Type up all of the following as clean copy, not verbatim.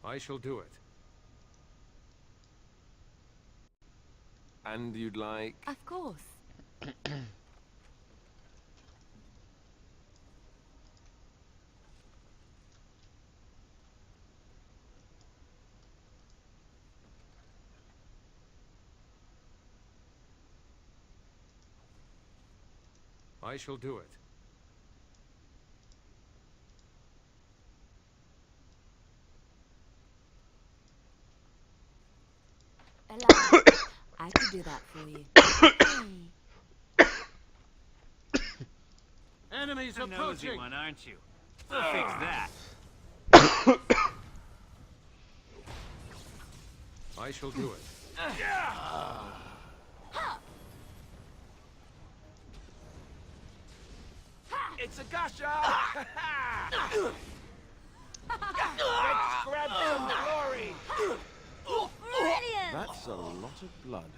I shall do it. And you'd like... Of course. I shall do it. Allow me. I could do that for you. Hey. Enemies approaching! Nosy one, aren't you? We'll fix that. I shall do it. It's a gusher! Let's grab some glory! Brilliant! That's a lot of blood.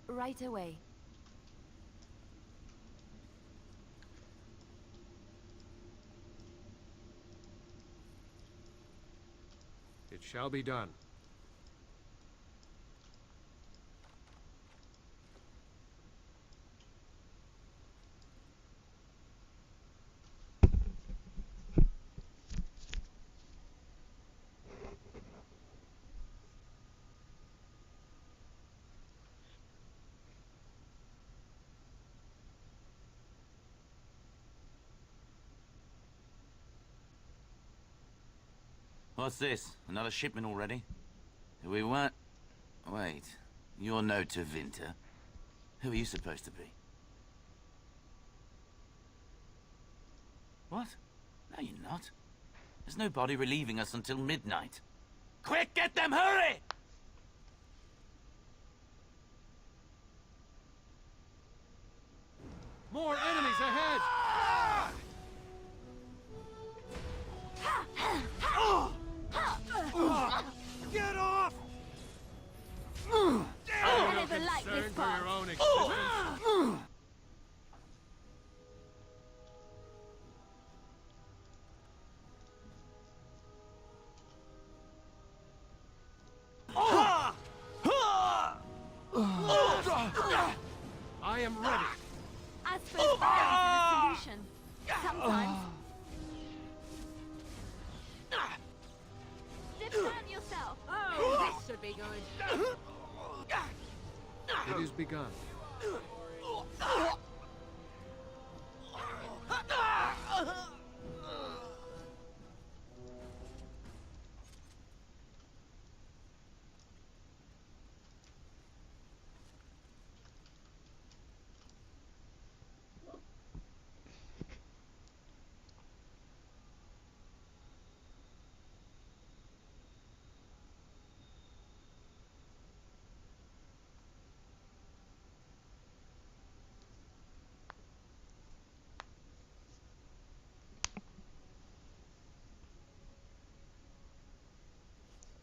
Right away. It shall be done. What's this? Another shipment already? We weren't... Wait. You're no Tevinter. Who are you supposed to be? What? No, you're not. There's no body relieving us until midnight. Quick, get them, hurry! More enemies ahead! Get off! I never liked this For part. your own existence. I am ready. I suppose violence is a solution. Sometimes. Defend yourself. Oh, this should be good. It is begun.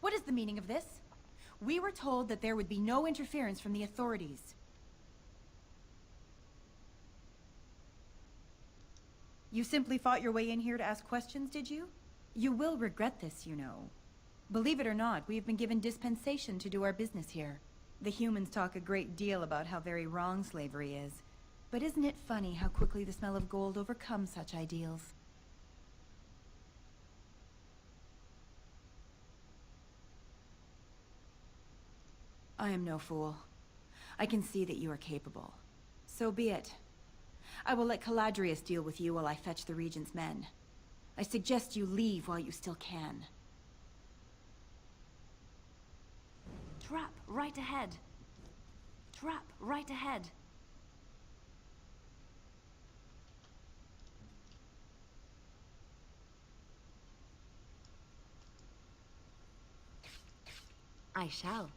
What is the meaning of this? We were told that there would be no interference from the authorities. You simply fought your way in here to ask questions, did you? You will regret this, you know. Believe it or not, we have been given dispensation to do our business here. The humans talk a great deal about how very wrong slavery is. But isn't it funny how quickly the smell of gold overcomes such ideals? I am no fool. I can see that you are capable. So be it. I will let Caladrius deal with you while I fetch the Regent's men. I suggest you leave while you still can. Trap right ahead. Trap right ahead. I shall.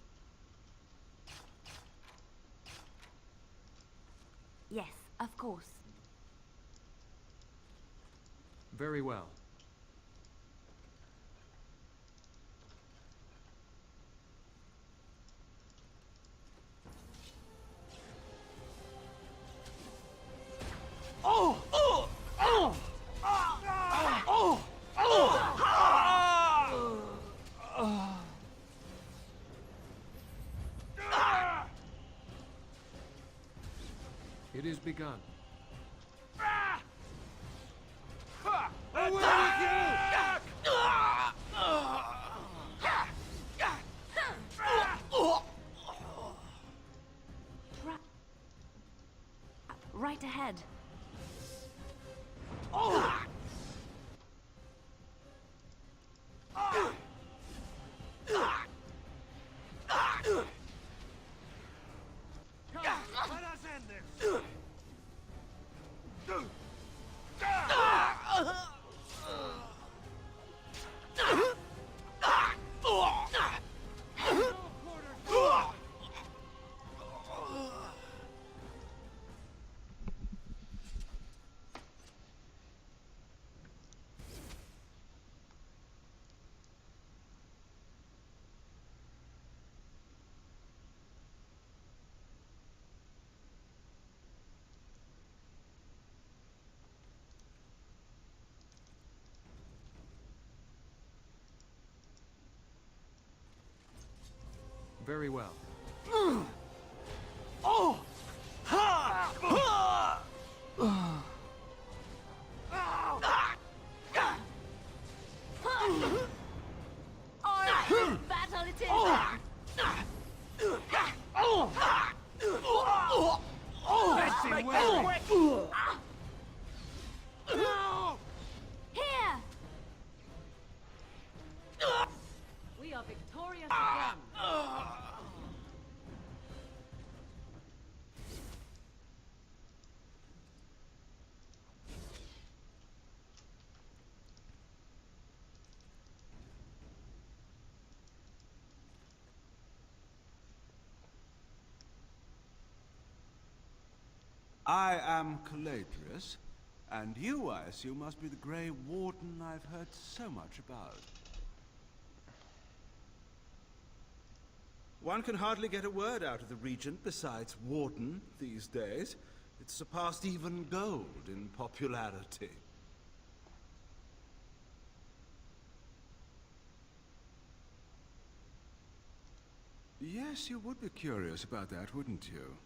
Yes, of course. Very well. begun. Away with Right ahead. Let us end this. Very well. Battle it is! Messy with Here! We are victorious again. I am Caladrius, and you, I assume, must be the Grey Warden I've heard so much about. One can hardly get a word out of the Regent besides Warden these days. It's surpassed even gold in popularity. Yes, you would be curious about that, wouldn't you?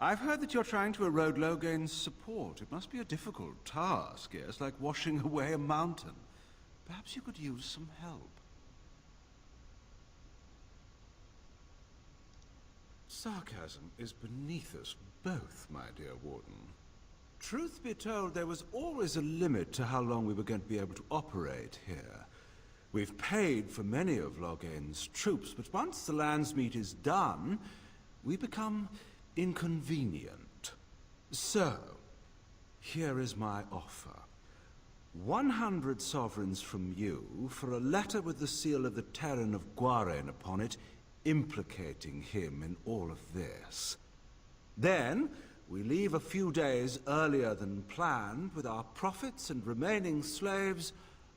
I've heard that you're trying to erode Logain's support. It must be a difficult task, yes, like washing away a mountain. Perhaps you could use some help. Sarcasm is beneath us both, my dear Warden. Truth be told, there was always a limit to how long we were going to be able to operate here. We've paid for many of Logain's troops, but once the Landsmeet is done, we become inconvenient. So, here is my offer. 100 sovereigns from you for a letter with the seal of the Terran of Guaren upon it, implicating him in all of this. Then, we leave a few days earlier than planned with our profits and remaining slaves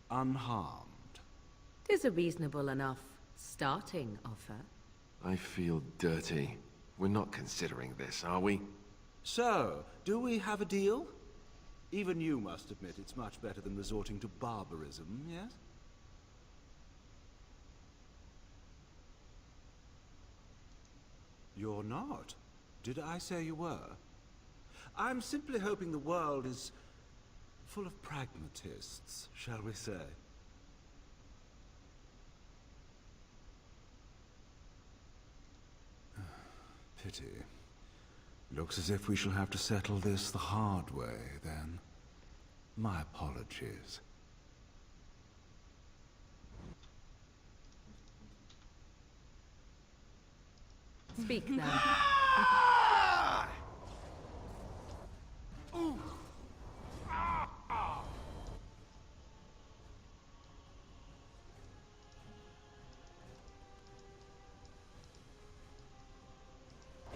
unharmed. 'Tis a reasonable enough starting offer. I feel dirty. We're not considering this, are we? So, do we have a deal? Even you must admit it's much better than resorting to barbarism, yes? You're not. Did I say you were? I'm simply hoping the world is full of pragmatists, shall we say. Pity. Looks as if we shall have to settle this the hard way, then. My apologies. Speak then.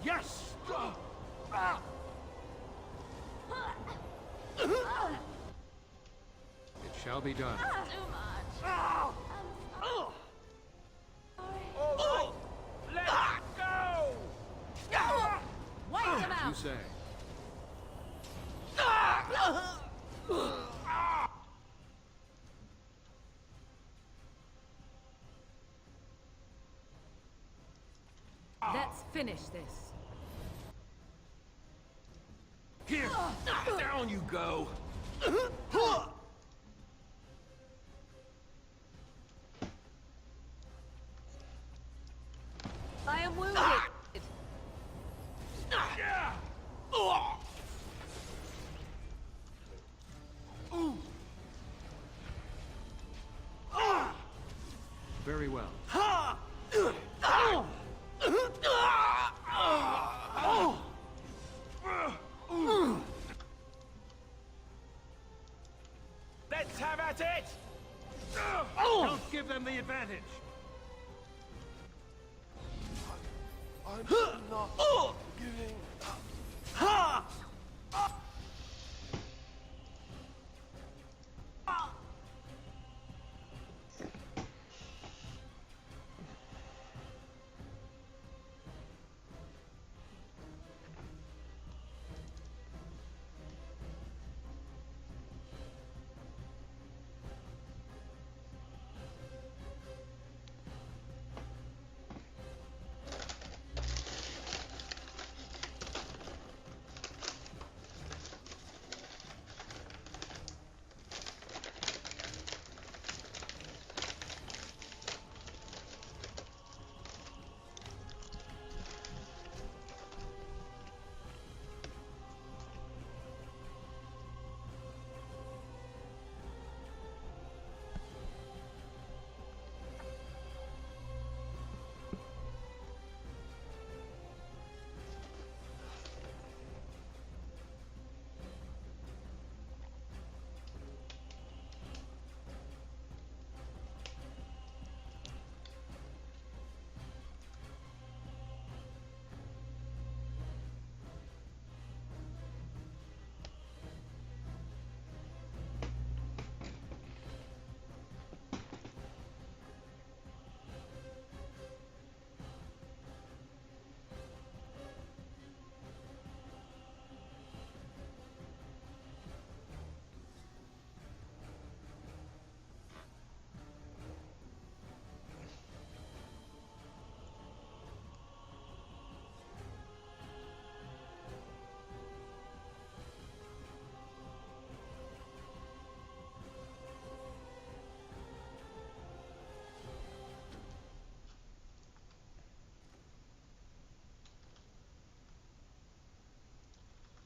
Yes! It shall be done. Let's go! Wipe them You out! say. Let's finish this. Here! Down you go! I am wounded. Very well. Let's have at it! Don't give them the advantage. I'm not giving up.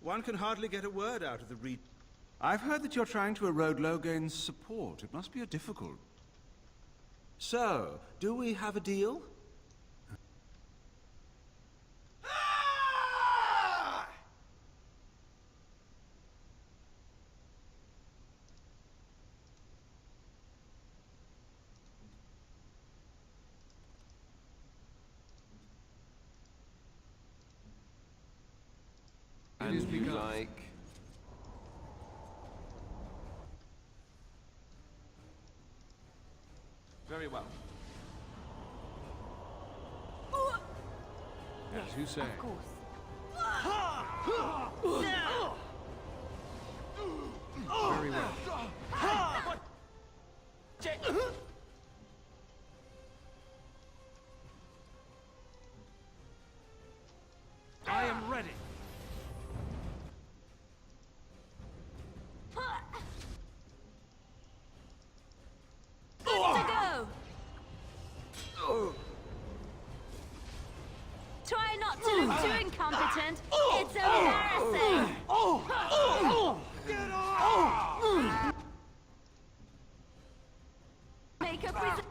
One can hardly get a word out of the re... I've heard that you're trying to erode Logain's support. It must be a difficult... So, do we have a deal? It is And you begun. like... Very well. As you say. Of course. Very well. I am ready. Good to go. Try not to look too incompetent. It's embarrassing. Makeup with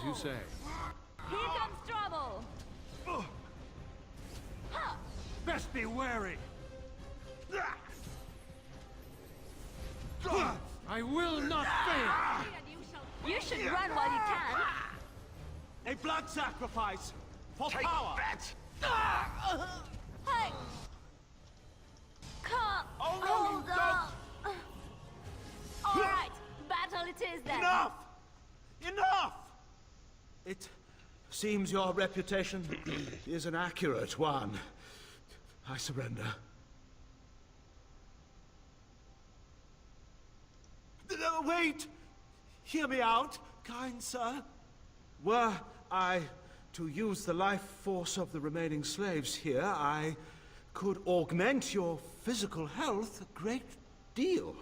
As you say. Here comes trouble! Best be wary. I will not fail! You should run while you can! A blood sacrifice for power. Hey! Can't hold up! Alright, battle it is then! Enough! Enough! It seems your reputation is an accurate one. I surrender. Wait! Hear me out, kind sir. Were I to use the life force of the remaining slaves here, I could augment your physical health a great deal.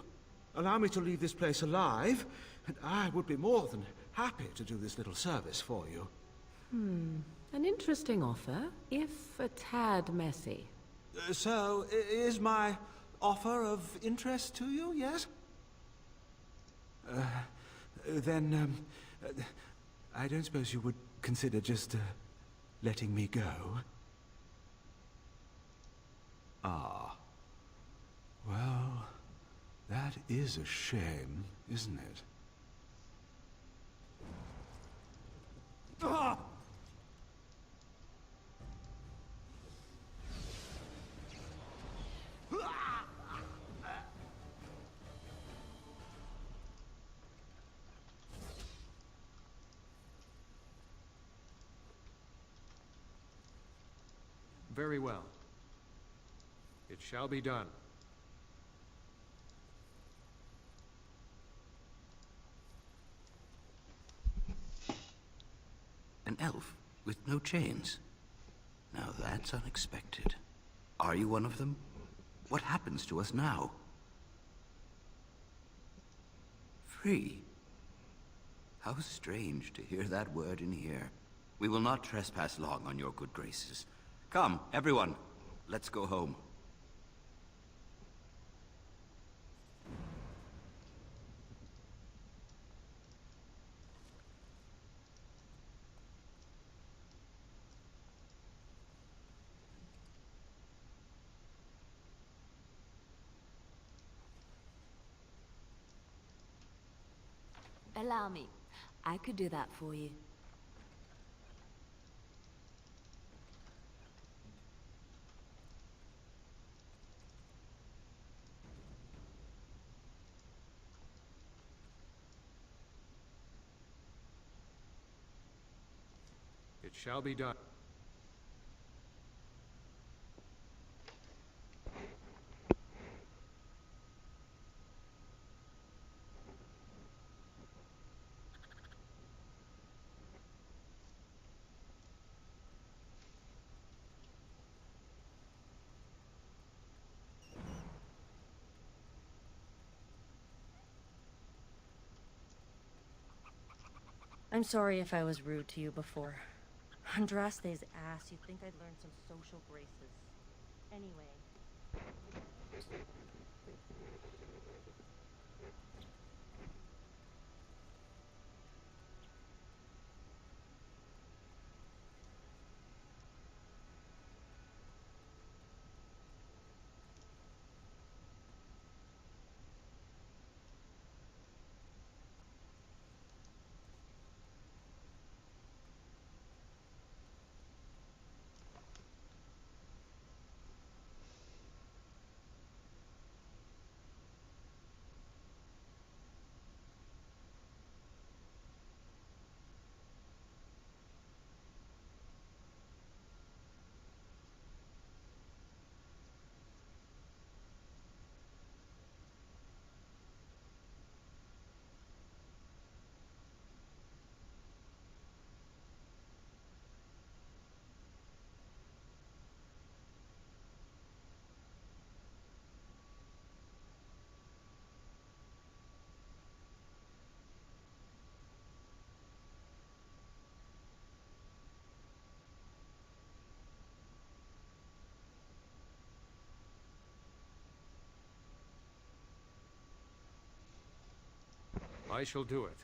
Allow me to leave this place alive, and I would be more than happy to do this little service for you. An interesting offer, if a tad messy. So, is my offer of interest to you, yes? Then, I don't suppose you would consider just letting me go? Ah. Well, that is a shame, isn't it? Ah! Very well. It shall be done. An elf with no chains. Now that's unexpected. Are you one of them? What happens to us now? Free? How strange to hear that word in here. We will not trespass long on your good graces. Come, everyone, let's go home. Allow me. I could do that for you. It shall be done. I'm sorry if I was rude to you before. Andraste's ass, you'd think I'd learned some social graces. Anyway. I shall do it.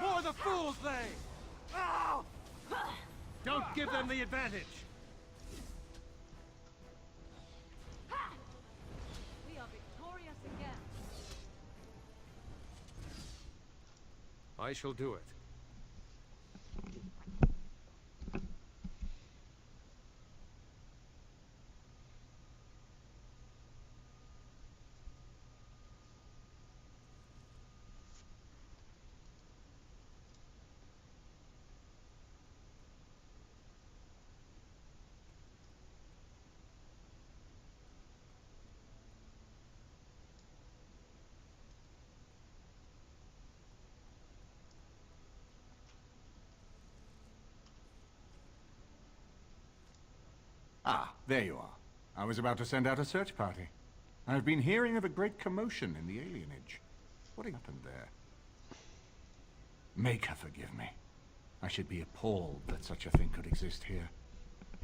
More the fools, they! Don't give them the advantage! We are victorious again. I shall do it. Ah, there you are. I was about to send out a search party. I've been hearing of a great commotion in the alienage. What happened there? Make her forgive me. I should be appalled that such a thing could exist here.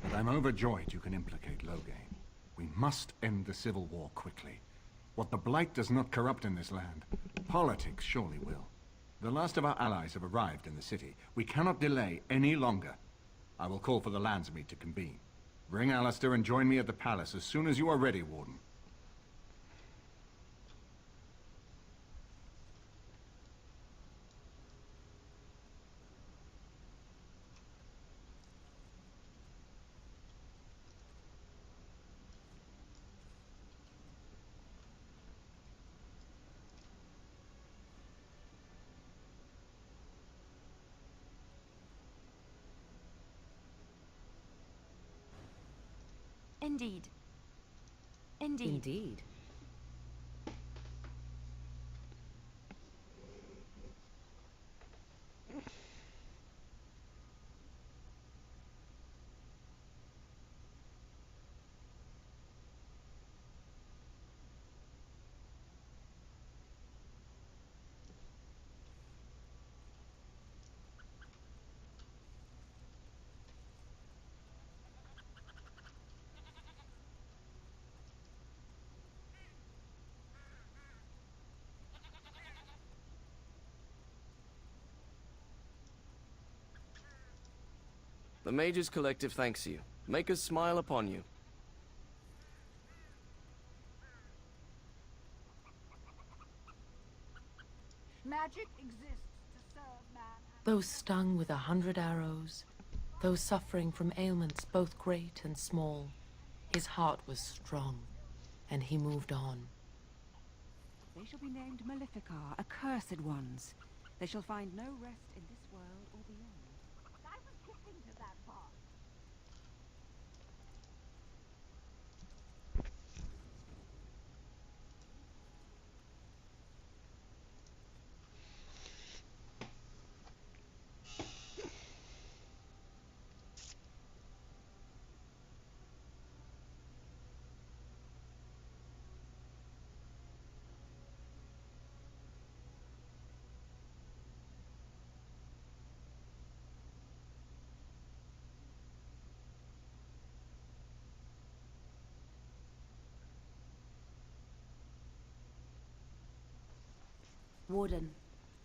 But I'm overjoyed you can implicate Loghain. We must end the civil war quickly. What the Blight does not corrupt in this land, politics surely will. The last of our allies have arrived in the city. We cannot delay any longer. I will call for the Landsmeet to convene. Bring Alistair and join me at the palace as soon as you are ready, Warden. Indeed. Indeed. Indeed. The Mages Collective thanks you. Make us smile upon you. Magic exists to serve man and... Those stung with 100 arrows, those suffering from ailments both great and small, his heart was strong, and he moved on. They shall be named Maleficar, accursed ones. They shall find no rest in this world or beyond. I was getting to that part. Warden,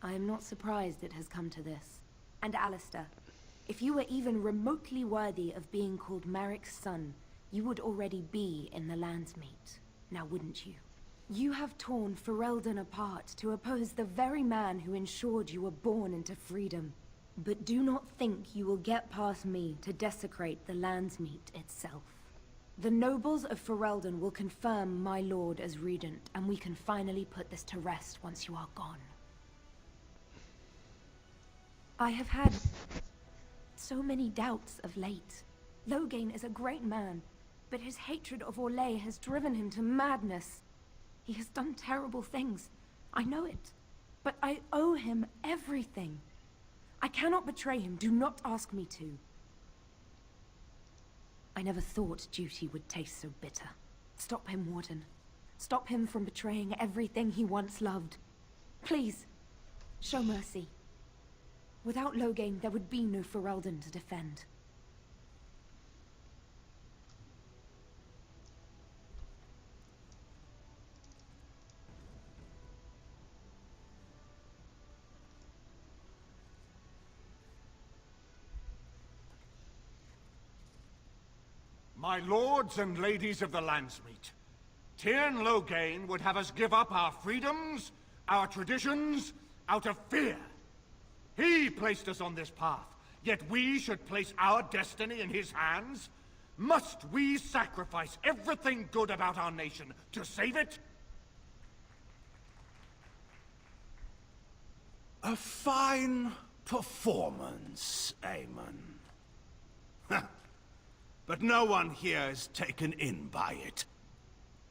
I am not surprised it has come to this. And Alistair, if you were even remotely worthy of being called Marik's son, you would already be in the Landsmeet, now wouldn't you? You have torn Ferelden apart to oppose the very man who ensured you were born into freedom. But do not think you will get past me to desecrate the Landsmeet itself. The nobles of Ferelden will confirm my lord as regent, and we can finally put this to rest once you are gone. I have had so many doubts of late. Loghain is a great man, but his hatred of Orlais has driven him to madness. He has done terrible things, I know it. But I owe him everything. I cannot betray him. Do not ask me to. I never thought duty would taste so bitter. Stop him, Warden. Stop him from betraying everything he once loved. Please, show mercy. Without Loghain, there would be no Ferelden to defend. My lords and ladies of the Landsmeet, Tyrn Loghain would have us give up our freedoms, our traditions, out of fear. He placed us on this path, yet we should place our destiny in his hands? Must we sacrifice everything good about our nation to save it? A fine performance, Aemon. But no one here is taken in by it.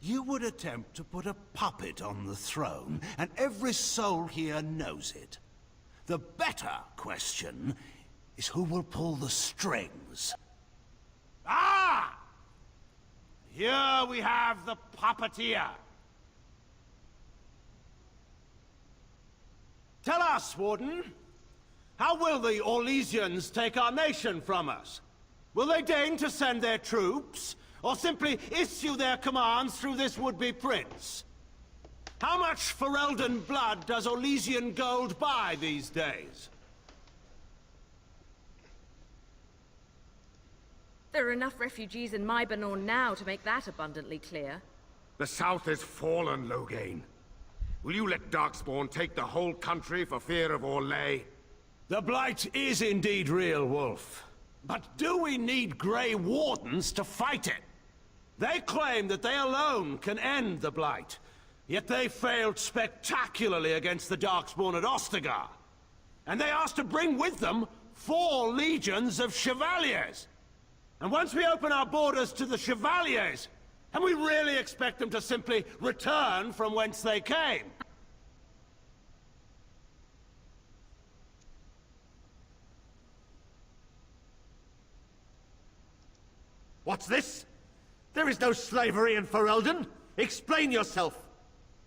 You would attempt to put a puppet on the throne, and every soul here knows it. The better question is who will pull the strings. Ah! Here we have the puppeteer. Tell us, Warden, how will the Orlesians take our nation from us? Will they deign to send their troops, or simply issue their commands through this would-be prince? How much Ferelden blood does Orlesian gold buy these days? There are enough refugees in Mybanor now to make that abundantly clear. The South is fallen, Loghain. Will you let Darkspawn take the whole country for fear of Orlais? The Blight is indeed real, Wolf. But do we need Grey Wardens to fight it? They claim that they alone can end the Blight, yet they failed spectacularly against the Darkspawn at Ostagar. And they asked to bring with them 4 legions of Chevaliers. And once we open our borders to the Chevaliers, can we really expect them to simply return from whence they came? What's this? There is no slavery in Ferelden. Explain yourself.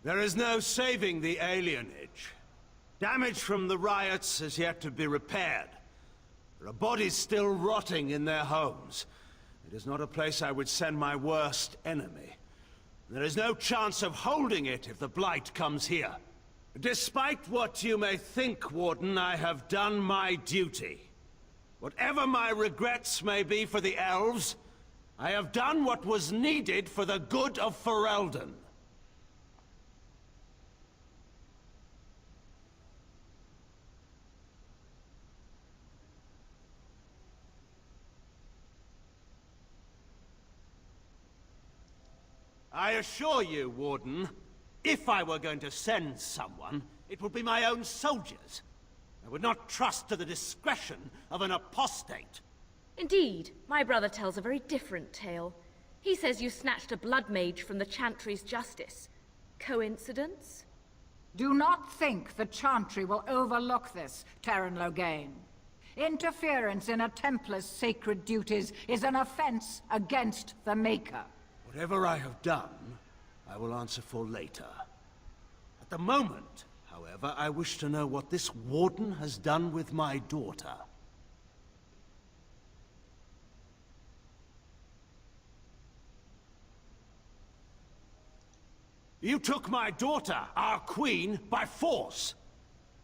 There is no saving the alienage. Damage from the riots has yet to be repaired. There are bodies still rotting in their homes. It is not a place I would send my worst enemy. There is no chance of holding it if the Blight comes here. Despite what you may think, Warden, I have done my duty. Whatever my regrets may be for the elves, I have done what was needed for the good of Ferelden. I assure you, Warden, if I were going to send someone, it would be my own soldiers. I would not trust to the discretion of an apostate. Indeed, my brother tells a very different tale. He says you snatched a blood mage from the Chantry's justice. Coincidence? Do not think the Chantry will overlook this, Tyrn Loghain. Interference in a Templar's sacred duties is an offense against the Maker. Whatever I have done, I will answer for later. At the moment, however, I wish to know what this Warden has done with my daughter. You took my daughter, our queen, by force,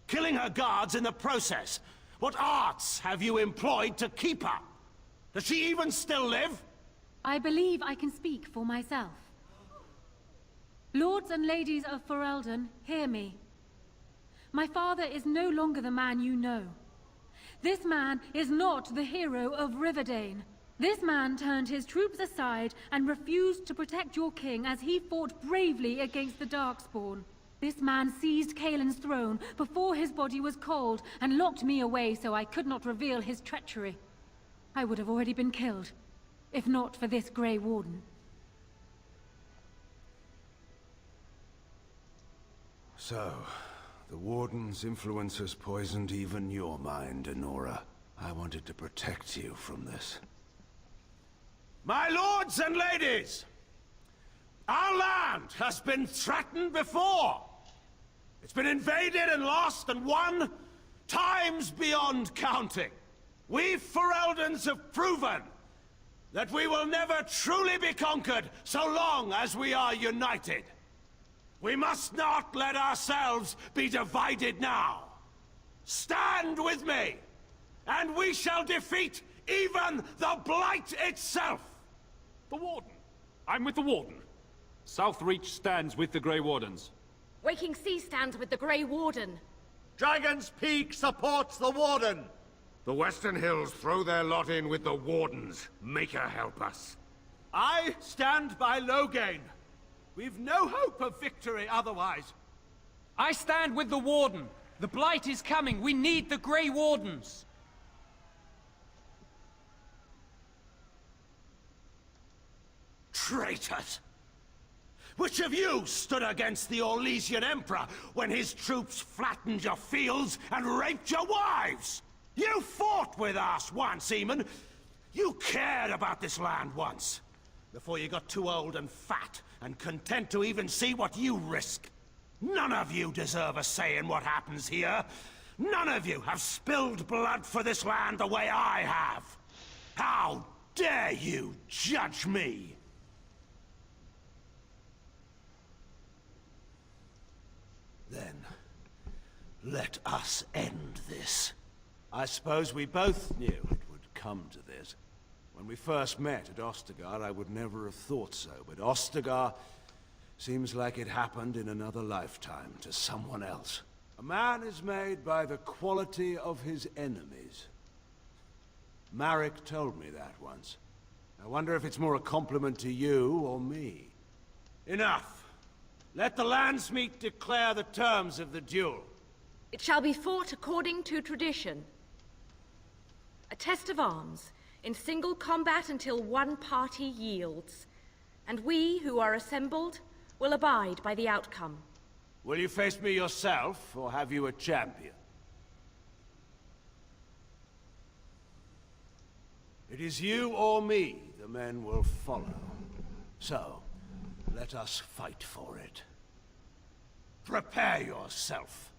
killing her guards in the process. What arts have you employed to keep her? Does she even still live? I believe I can speak for myself. Lords and ladies of Ferelden, hear me. My father is no longer the man you know. This man is not the hero of Riverdane. This man turned his troops aside and refused to protect your king as he fought bravely against the Darkspawn. This man seized Kalon's throne before his body was cold and locked me away so I could not reveal his treachery. I would have already been killed, if not for this Grey Warden. So, the Warden's influence has poisoned even your mind, Enora. I wanted to protect you from this. My lords and ladies! Our land has been threatened before! It's been invaded and lost and won times beyond counting. We Fereldans have proven that we will never truly be conquered so long as we are united. We must not let ourselves be divided now. Stand with me, and we shall defeat even the Blight itself! The Warden. I'm with the Warden. Southreach stands with the Grey Wardens. Waking Sea stands with the Grey Warden. Dragon's Peak supports the Warden! The Western Hills throw their lot in with the Wardens. Make her help us. I stand by Loghain. We've no hope of victory otherwise. I stand with the Warden. The Blight is coming. We need the Grey Wardens. Traitors! Which of you stood against the Orlesian Emperor when his troops flattened your fields and raped your wives? You fought with us once, Eamon. You cared about this land once. Before you got too old and fat and content to even see what you risk. None of you deserve a say in what happens here. None of you have spilled blood for this land the way I have. How dare you judge me? Then, let us end this. I suppose we both knew it would come to this. When we first met at Ostagar, I would never have thought so, but Ostagar seems like it happened in another lifetime to someone else. A man is made by the quality of his enemies. Marek told me that once. I wonder if it's more a compliment to you or me. Enough! Let the Landsmeet declare the terms of the duel. It shall be fought according to tradition. A test of arms, in single combat until one party yields. And we, who are assembled, will abide by the outcome. Will you face me yourself, or have you a champion? It is you or me the men will follow. So, let us fight for it. Prepare yourself.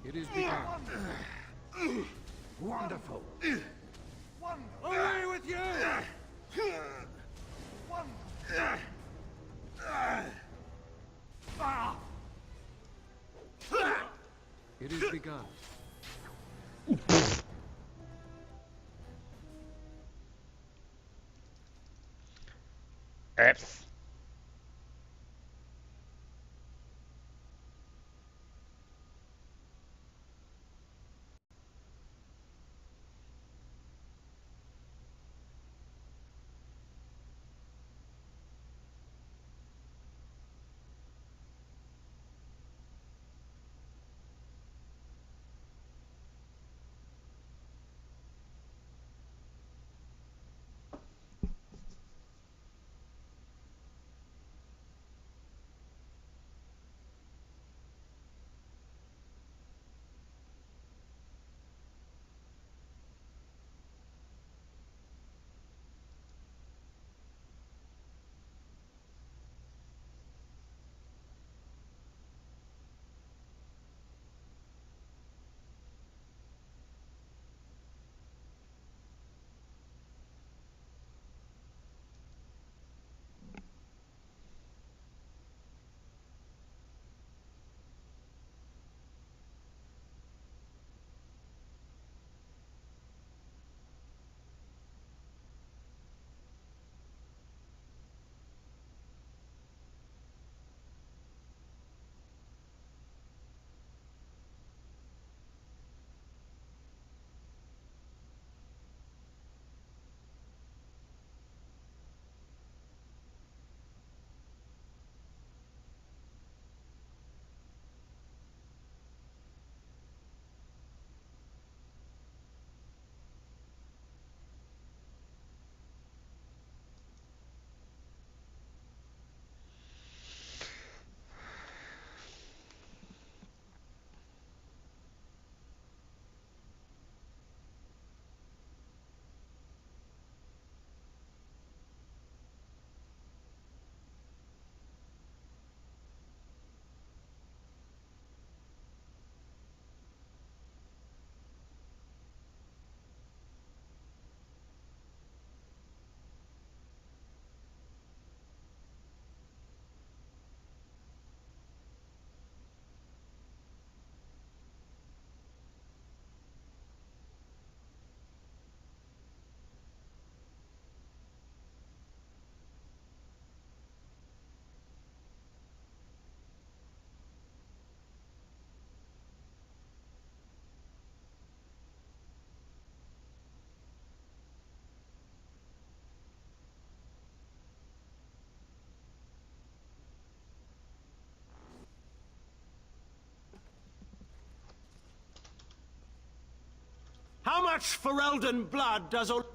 It is begun. Wonderful. Away with you! It is begun. Oops. How much Ferelden blood does all...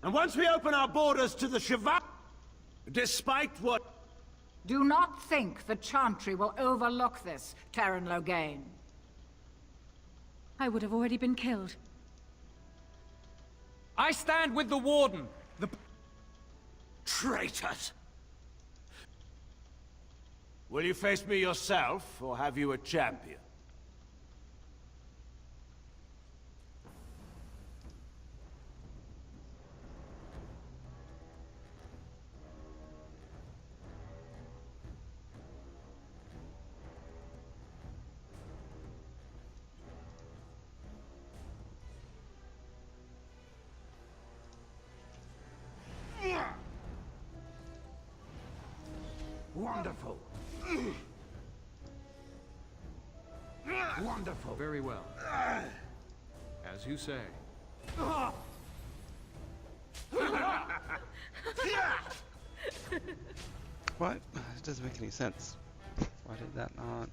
And once we open our borders to the Cheval... Despite what... Do not think the Chantry will overlook this, Terran Logain. I would have already been killed. I stand with the Warden. The... Traitors! Will you face me yourself, or have you a champion? Wonderful. Wonderful. Very well. As you say. What? It doesn't make any sense. Why did that not?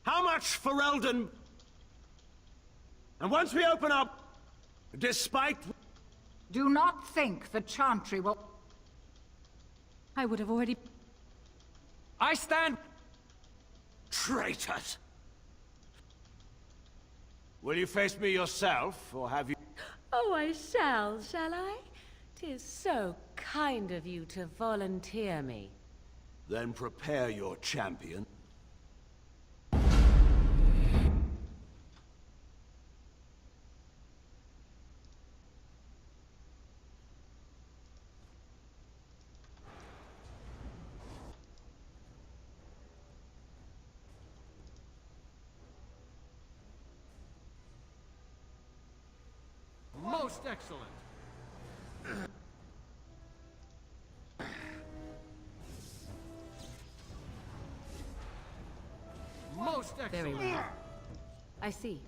How much Ferelden... And once we open up... Despite... Do not think the Chantry will... I would have already... I stand... Traitors! Will you face me yourself, or have you... Oh, I shall I? 'Tis so kind of you to volunteer me. Then prepare your champion. Most excellent. Most Most excellent. Very well. I see.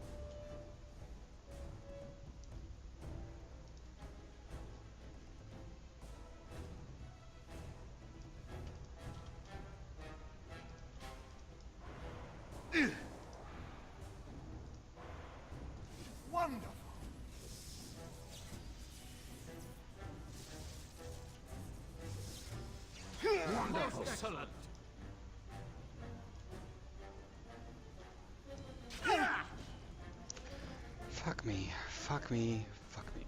Wonderful. Wonderful. Excellent. Fuck me. Fuck me. Fuck me.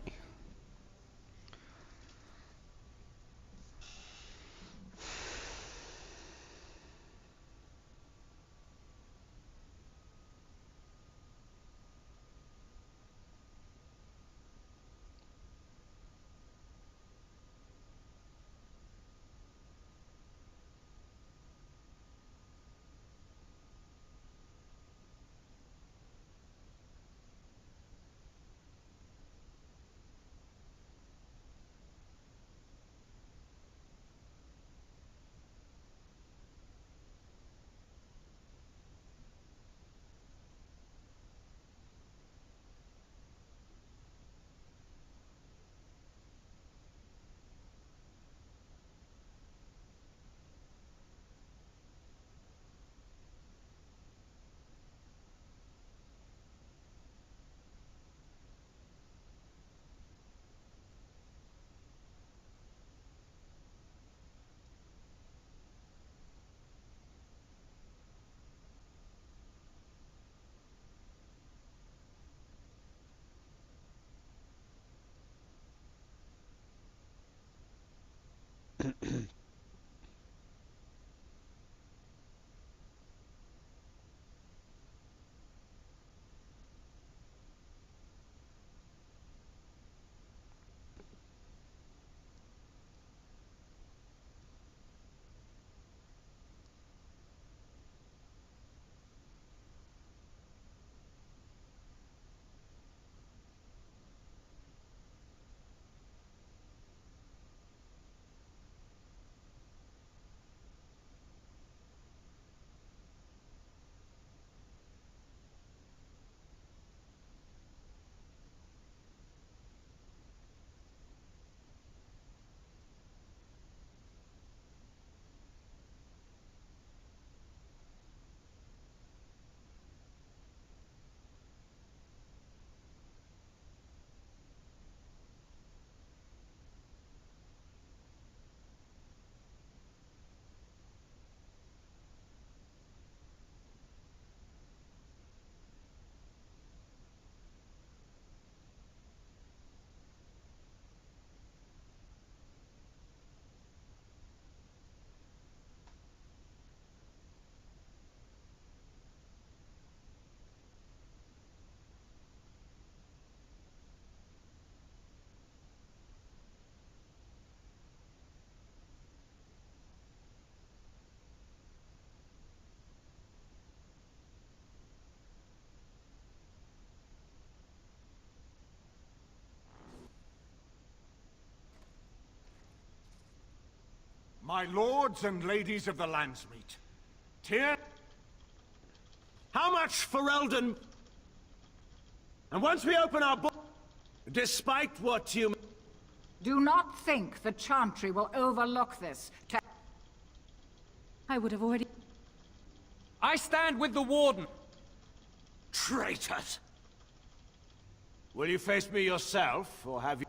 My lords and ladies of the Landsmeet, Tyr... How much for Eldon? And once we open our book, despite what you... Do not think the Chantry will overlook this. I would have already... I stand with the Warden. Traitors! Will you face me yourself, or have you...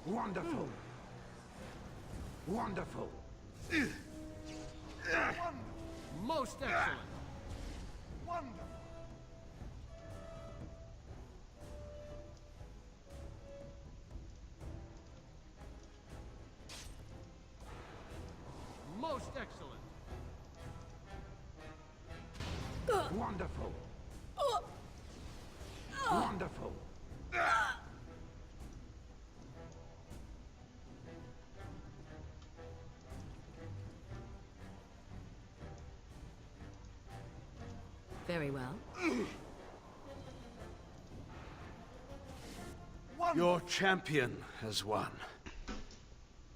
Wonderful. Wonderful. Most excellent. Wonderful. Most excellent. Wonderful. Wonderful. Very well. Your champion has won.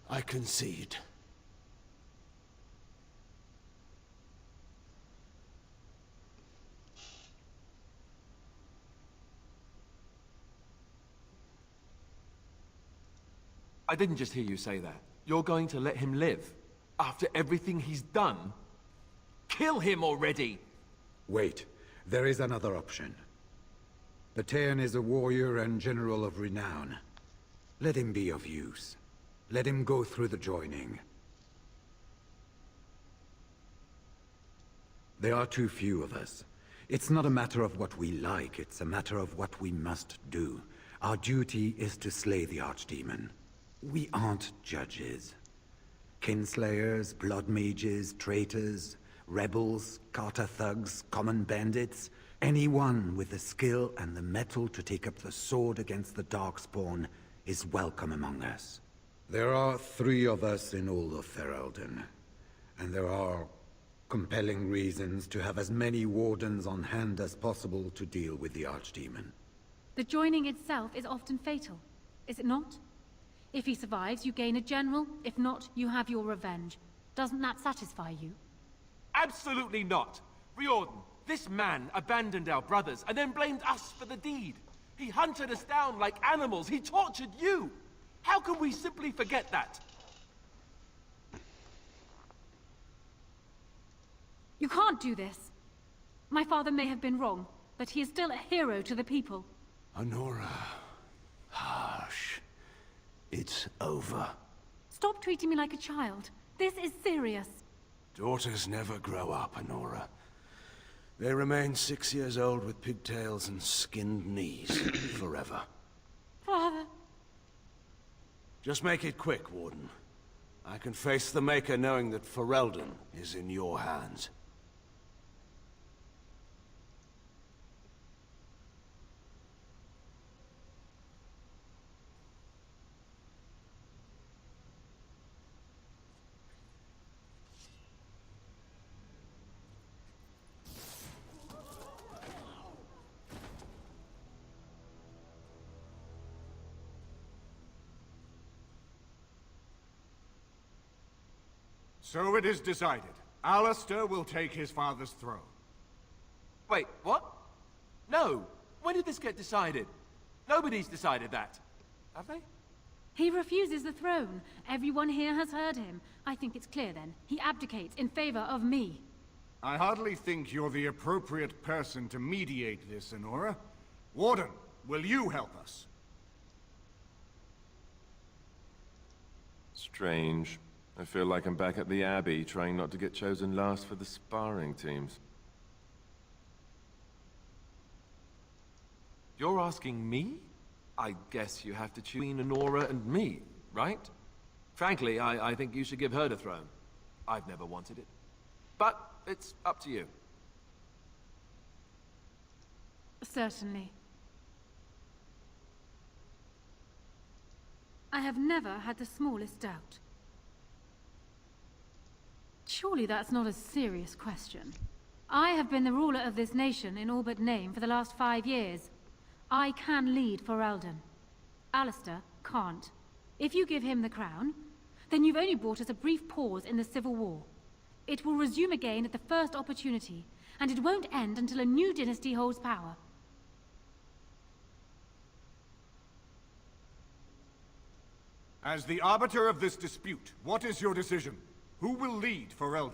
I concede. I didn't just hear you say that. You're going to let him live? After everything he's done? Kill him already! Wait. There is another option. Batean is a warrior and general of renown. Let him be of use. Let him go through the joining. There are too few of us. It's not a matter of what we like, it's a matter of what we must do. Our duty is to slay the Archdemon. We aren't judges. Kinslayers, blood mages, traitors, rebels, Carter thugs, common bandits. Anyone with the skill and the mettle to take up the sword against the Darkspawn is welcome among us. There are 3 of us in all of Ferelden, and there are compelling reasons to have as many wardens on hand as possible to deal with the Archdemon. The joining itself is often fatal, is it not? If he survives, you gain a general. If not, you have your revenge. Doesn't that satisfy you? Absolutely not! Riordan, this man abandoned our brothers and then blamed us for the deed. He hunted us down like animals. He tortured you! How can we simply forget that? You can't do this. My father may have been wrong, but he is still a hero to the people. Honora. Hush. It's over. Stop treating me like a child. This is serious. Daughters never grow up, Honora. They remain 6 years old with pigtails and skinned knees forever. Father. Just make it quick, Warden. I can face the Maker knowing that Ferelden is in your hands. So it is decided. Alistair will take his father's throne. Wait, what? No! When did this get decided? Nobody's decided that. Have they? He refuses the throne. Everyone here has heard him. I think it's clear then. He abdicates in favor of me. I hardly think you're the appropriate person to mediate this, Honora. Warden, will you help us? Strange. I feel like I'm back at the Abbey, trying not to get chosen last for the sparring teams. You're asking me? I guess you have to choose between Honora and me, right? Frankly, I think you should give her the throne. I've never wanted it. But it's up to you. Certainly. I have never had the smallest doubt. Surely that's not a serious question. I have been the ruler of this nation in all but name for the last 5 years. I can lead Ferelden. Alistair can't. If you give him the crown, then you've only brought us a brief pause in the civil war. It will resume again at the first opportunity, and it won't end until a new dynasty holds power. As the arbiter of this dispute, what is your decision? Who will lead Ferelden?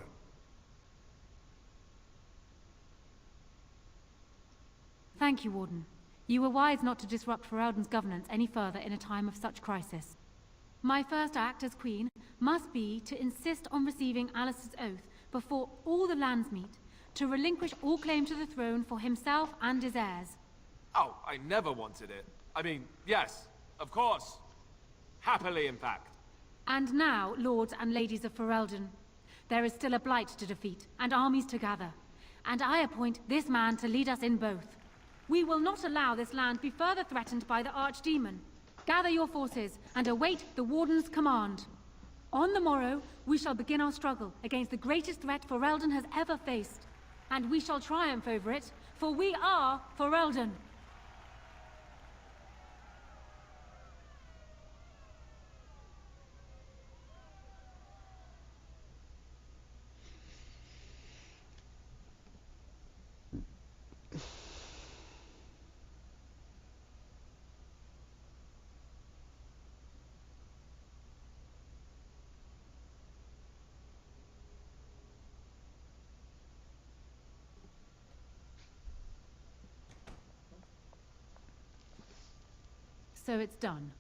Thank you, Warden. You were wise not to disrupt Ferelden's governance any further in a time of such crisis. My first act as Queen must be to insist on receiving Alistair's oath before all the lands meet, to relinquish all claim to the throne for himself and his heirs. Oh, I never wanted it. I mean, yes, of course. Happily, in fact. And now, lords and ladies of Ferelden, there is still a blight to defeat, and armies to gather. And I appoint this man to lead us in both. We will not allow this land be further threatened by the Archdemon. Gather your forces, and await the Warden's command. On the morrow, we shall begin our struggle against the greatest threat Ferelden has ever faced. And we shall triumph over it, for we are for Eldon. So it's done.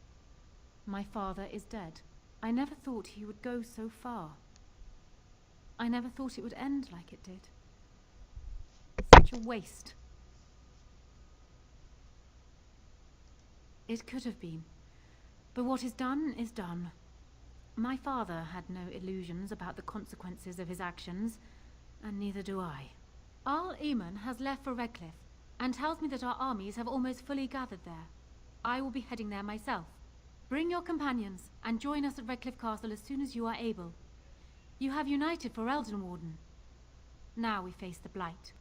My father is dead. I never thought he would go so far. I never thought it would end like it did. Such a waste. It could have been. But what is done is done. My father had no illusions about the consequences of his actions, and neither do I. Arl Eamon has left for Redcliffe, and tells me that our armies have almost fully gathered there. I will be heading there myself. Bring your companions, and join us at Redcliffe Castle as soon as you are able. You have united for Eldon, Warden. Now we face the Blight.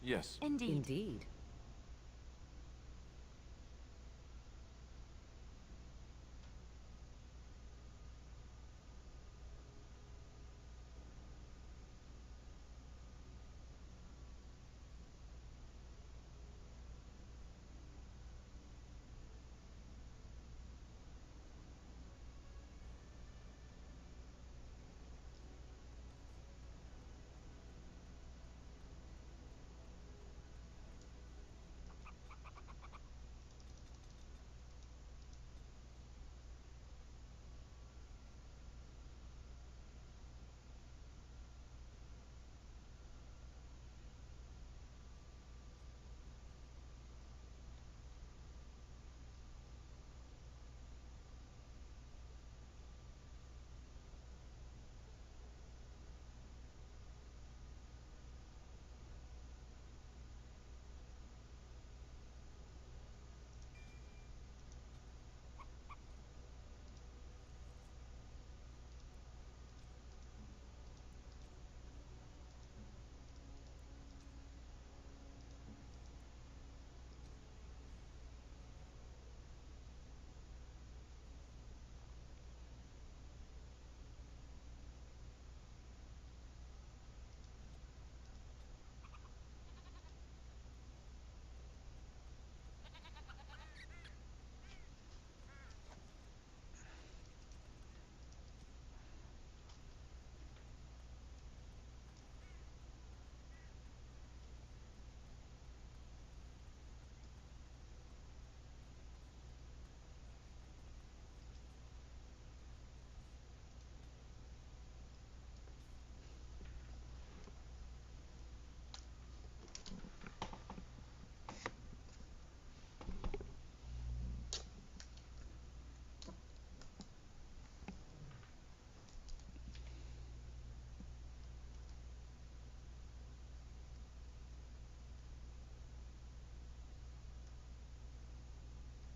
Yes. Indeed.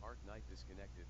Arc Knight disconnected.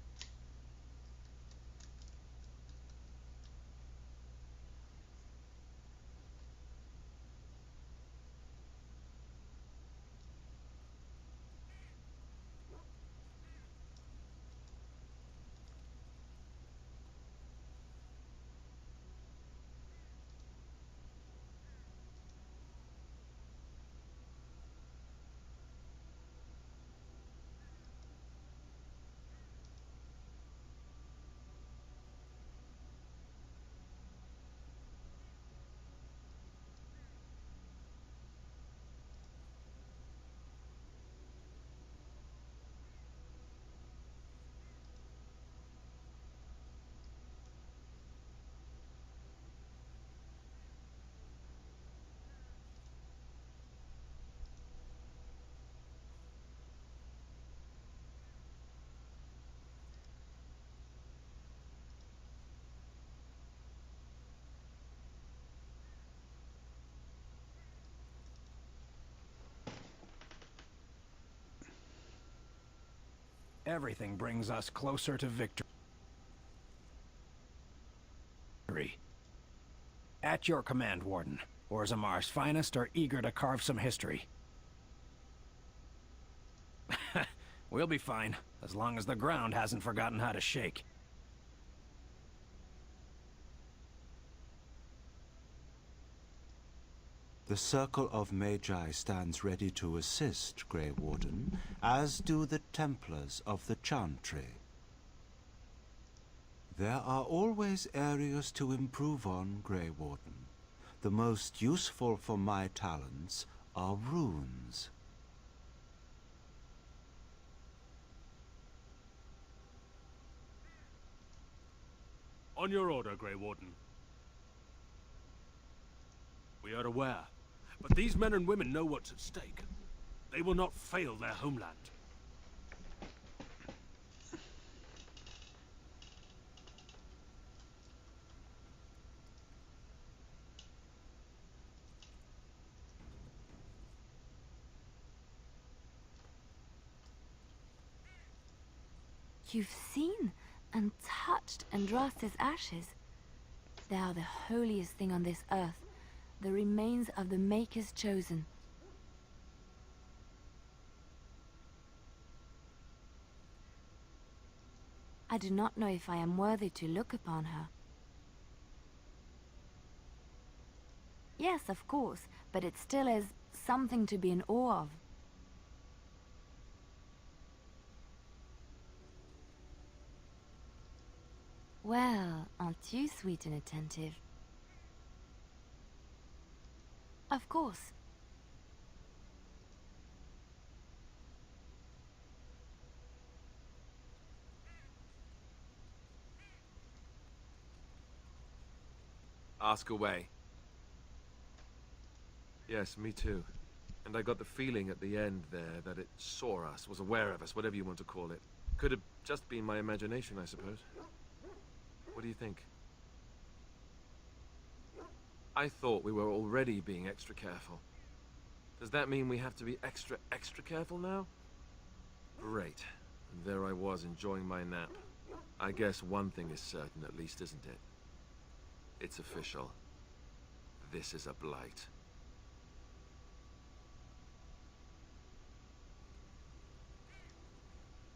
Everything brings us closer to victory. At your command, Warden. Orzamar's finest are eager to carve some history. We'll be fine, as long as the ground hasn't forgotten how to shake. The Circle of Magi stands ready to assist, Grey Warden, as do the Templars of the Chantry. There are always areas to improve on, Grey Warden. The most useful for my talents are runes. On your order, Grey Warden. We are aware, but these men and women know what's at stake. They will not fail their homeland. You've seen and touched Andraste's ashes. They are the holiest thing on this earth, the remains of the Maker's chosen. I do not know if I am worthy to look upon her. Yes, of course, but it still is something to be in awe of. Well, aren't you sweet and attentive? Of course. Ask away. Yes, me too. And I got the feeling at the end there that it saw us, was aware of us, whatever you want to call it. Could have just been my imagination, I suppose. What do you think? I thought we were already being extra careful. Does that mean we have to be extra careful now? Great. And there I was enjoying my nap. I guess one thing is certain at least, isn't it? It's official. This is a blight.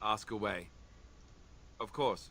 Ask away. Of course.